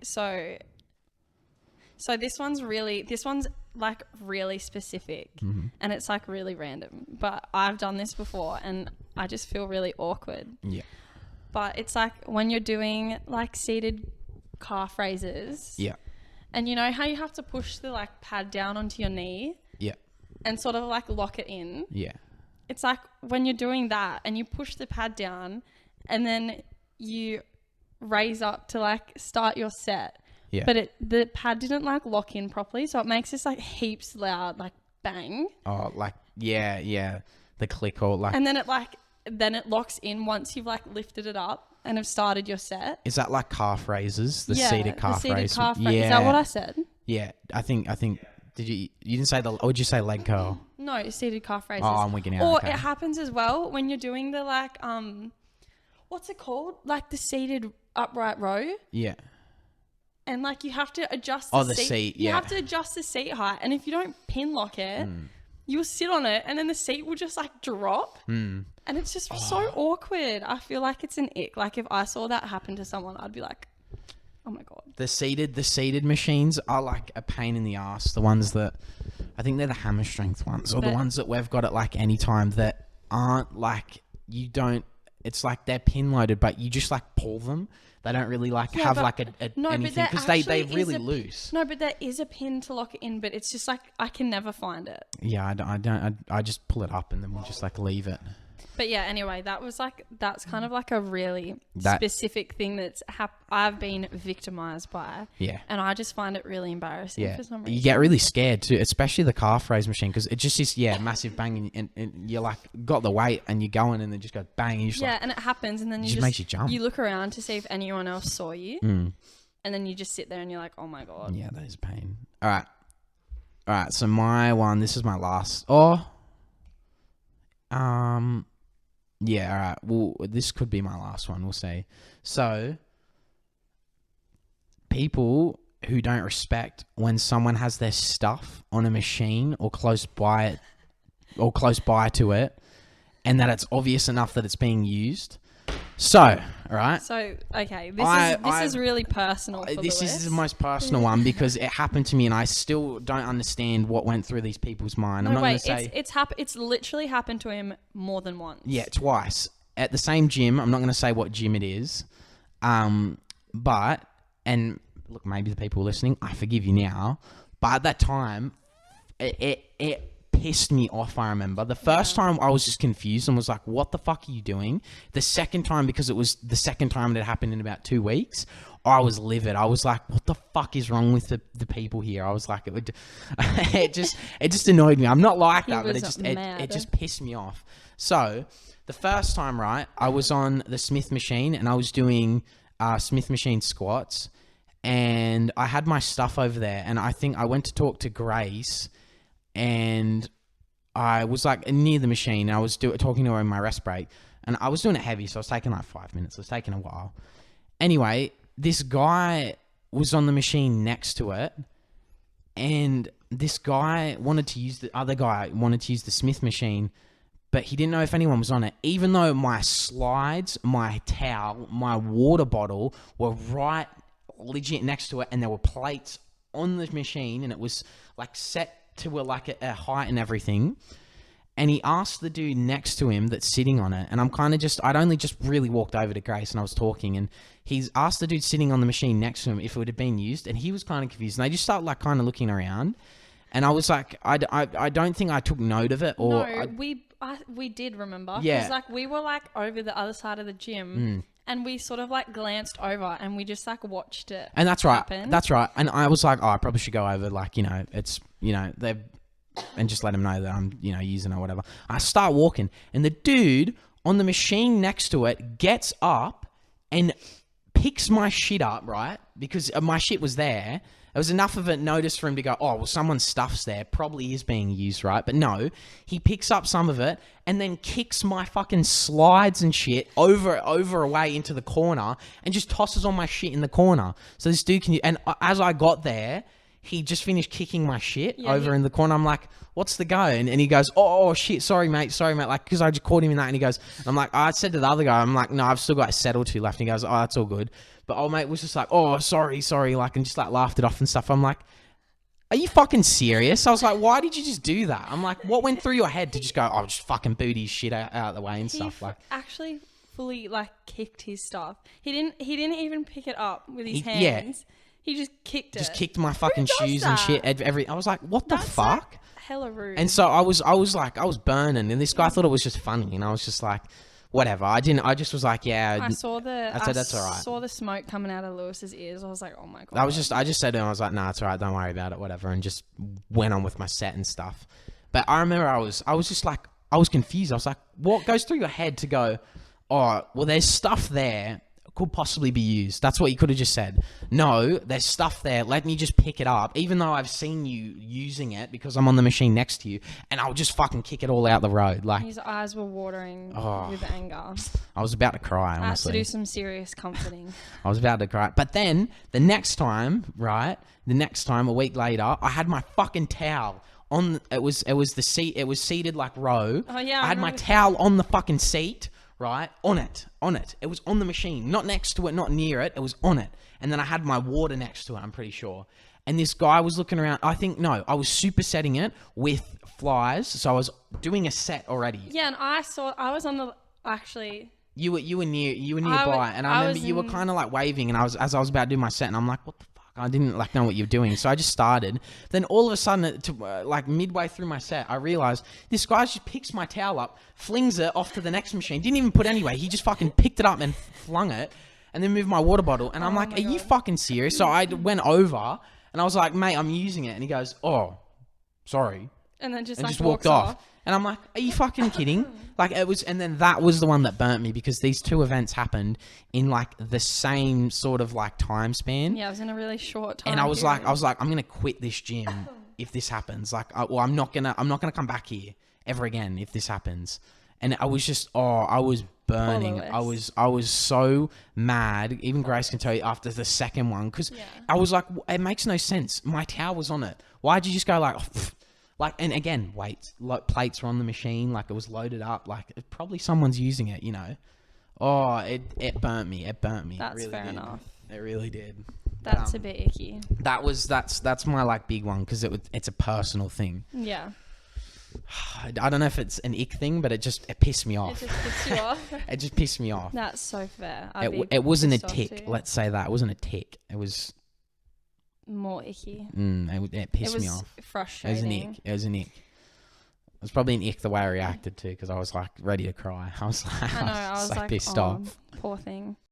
So this one's like really specific, and it's like really random. But I've done this before, and I just feel really awkward. Yeah. But it's like when you're doing like seated calf raises. Yeah. And you know how you have to push the like pad down onto your knee? Yeah. And sort of like lock it in. Yeah. It's like when you're doing that and you push the pad down and then you raise up to like start your set. Yeah. But the pad didn't like lock in properly, so it makes this like heaps loud like bang. Oh, like yeah. The click or like. And then it locks in once you've like lifted it up and have started your set. Is that like calf raises? The seated calf raise? Calf raise. Is that what I said? Yeah, I think. Did you didn't say or did you say leg curl? No, seated calf raises. Oh, I'm wigging out. Or okay. it happens as well when you're doing the like what's it called? Like the seated upright row. Yeah. And like you have to adjust the seat. You have to adjust the seat height, and if you don't pin lock it, you'll sit on it, and then the seat will just like drop. And it's just so awkward. I feel like it's an ick. Like if I saw that happen to someone, I'd be like, oh my God. The seated machines are like a pain in the ass. The ones that, I think they're the hammer strength ones, or the ones that we've got at like any time that aren't like, it's like they're pin loaded, but you just like pull them. They don't really like have like anything because they're really loose. No, but there is a pin to lock it in, but it's just like, I can never find it. Yeah, I just pull it up and then we'll just like leave it. But yeah, anyway, that's kind of like a really specific thing that's I've been victimized by. Yeah. And I just find it really embarrassing for some reason. You get really scared too, especially the calf raise machine, because it just is, massive bang and you're like, got the weight and you're going and then just go bang and you just and it happens and then it just makes you jump. You look around to see if anyone else saw you and then you just sit there and you're like, oh my God. Yeah, that is pain. All right. So my one, this is my last. Yeah, all right. Well, this could be my last one, we'll say. So, people who don't respect when someone has their stuff on a machine or close by to it, and that it's obvious enough that it's being used. So, all right. So, okay, this is really personal for This Lewis. is the most personal one because it happened to me and I still don't understand what went through these people's mind. I'm not going to say... It's literally happened to him more than once. Yeah, twice. At the same gym. I'm not going to say what gym it is. But, and look, maybe the people listening, I forgive you now. But at that time, it pissed me off, I remember. The first time I was just confused and was like, what the fuck are you doing? The second time, because it was the second time that it happened in about 2 weeks, I was livid. I was like, what the fuck is wrong with the people here? I was like, it just annoyed me. I'm not like that, but it just pissed me off. So the first time, right, I was on the Smith machine and I was doing Smith machine squats and I had my stuff over there and I think I went to talk to Grace and I was like near the machine and I was talking to her in my rest break and I was doing it heavy, so I was taking like 5 minutes. It was taking a while. Anyway, this guy was on the machine next to it and this guy wanted to use the Smith machine, but he didn't know if anyone was on it, even though my slides, my towel, my water bottle were right legit next to it and there were plates on the machine and it was like set to a height and everything. And he asked the dude next to him that's sitting on it, and I'd only just really walked over to Grace and I was talking, and he's asked the dude sitting on the machine next to him if it would have been used, and he was kind of confused. And they just started like kind of looking around, and I was like, I don't think I took note of it, or we did remember, yeah, because like we were like over the other side of the gym. And we sort of like glanced over and we just like watched it. And that's right. Happen. That's right. And I was like, I probably should go over, like, it's, and just let them know that I'm, using it or whatever. I start walking and the dude on the machine next to it gets up and picks my shit up, right? Because my shit was there. There was enough of a notice for him to go, oh, well, someone's stuff's there. Probably is being used, right? But no, he picks up some of it and then kicks my fucking slides and shit over away into the corner and just tosses all my shit in the corner. So this dude and as I got there, he just finished kicking my shit in the corner. I'm like, what's the go? And he goes, oh shit, sorry mate. Like, because I just caught him in that. And he goes, I said to the other guy, I'm like, no, I've still got a set or two left. And he goes, oh, that's all good. But old mate was just like, oh, sorry, like, and just like laughed it off and stuff. I'm like, are you fucking serious? I was like, why did you just do that? I'm like, what went through your head to just go, oh, just fucking boot his shit out of the way and stuff? Like, actually fully like kicked his stuff. He didn't even pick it up with his hands. Yeah. He just kicked it. Just kicked my fucking Who does shoes and shit. that? I was like, what the That's fuck? like hella rude. And so I was burning, and this guy thought it was just funny, and I was just like, whatever. I just was like, yeah. I said that's all right. I saw the smoke coming out of Lewis's ears. I was like, oh my God. I just said to him, I was like, nah, it's all right. Don't worry about it, whatever. And just went on with my set and stuff. But I remember I was just like, I was confused. I was like, what goes through your head to go, oh, well, there's stuff there could possibly be used. That's what you could have just said. No, there's stuff there. Let me just pick it up, even though I've seen you using it because I'm on the machine next to you, and I'll just fucking kick it all out the road. Like, his eyes were watering with anger. I was about to cry, honestly. I had to do some serious comforting. I was about to cry. But then the next time, a week later, I had my fucking towel on. It was the seat. It was seated like row. Oh yeah. I had my towel on the fucking seat. Right? On it. It was on the machine. Not next to it, not near it. It was on it. And then I had my water next to it, I'm pretty sure. And this guy was looking around. I was supersetting it with flies. So I was doing a set already. Yeah, and I was on the, actually. You were nearby. And I remember you were kind of like waving, and as I was about to do my set, and I'm like, what the fuck? I didn't like know what you were doing. So I just started. Then all of a sudden, like midway through my set, I realized this guy just picks my towel up, flings it off to the next machine. Didn't even put it anyway. He just fucking picked it up and flung it, and then moved my water bottle. And I'm like, are you fucking serious? So I went over, and I was like, mate, I'm using it. And he goes, oh, sorry. And then just walked off. And I'm like, are you fucking kidding? Like, it was, and then that was the one that burnt me, because these two events happened in like the same sort of like time span. Yeah, it was in a really short time. And I was like, I'm gonna quit this gym if this happens. Like, I'm not gonna come back here ever again if this happens. And I was just, I was burning. I was so mad. Even Grace can tell you after the second one, because I was like, it makes no sense. My towel was on it. Why'd you just go like? Like, and again, weights, plates were on the machine, like it was loaded up, like probably someone's using it, you know. Oh, it burnt me. That's really fair enough. It really did. That's a bit icky. That's my like big one, because it's a personal thing. Yeah. I don't know if it's an ick thing, but it pissed me off. It just pissed you off. It just pissed me off. That's so fair. It wasn't a tick. Let's say that. It wasn't a tick. It was more icky. It pissed me off. Frustrating. It was an ick. It was probably an ick the way I reacted to, because I was like ready to cry. I was like, I know. I was like, pissed off. Poor thing.